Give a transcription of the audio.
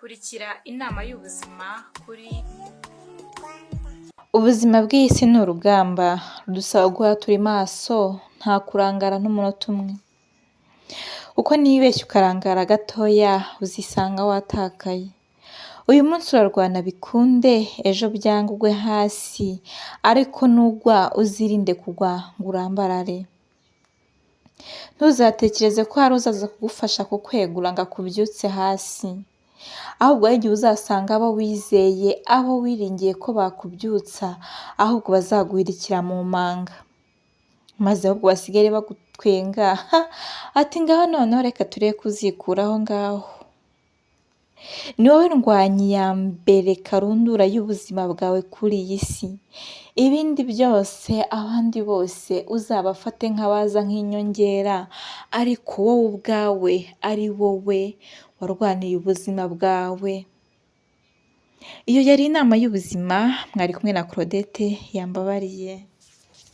kurikira inama y'ubuzima kuri Ubuzima bw'isi ni urugamba rudusaba guhora turi maso, nta kurangara n'umunota umwe. Uko nibeshya ukarangara gatoya uzisanga watakaye. Uyu munsi urarwana bikunde, ejo byanga ugwe hasi, ariko nugwa uzirinde kugwa ngo urambarare. Ntuzatekereze ko hari uzaza kugufasha kukwegura ngo akubyutse hasi. Ahubwo hari igihe uzasanga abo wizeye, abo wiringiye ko bakubyutsa, ahubwo bazaguhirikira mu manga. Maze ahubwo basigare bagutwenga, ati ngaho noneho reka turebe kuzikuraho ngaho. Ni wowe ndwanyi ya mbere karundura y'ubuzima bwawe kuri iyi si. Ibindi byose abandi bose uzabafate nk'abaza nk'inyongera, ariko wowe ubwawe ari wowe warwaniye ubuzima bwawe. Iyo yari inama y'ubuzima, mwari kumwe na Claudette Yambabariye.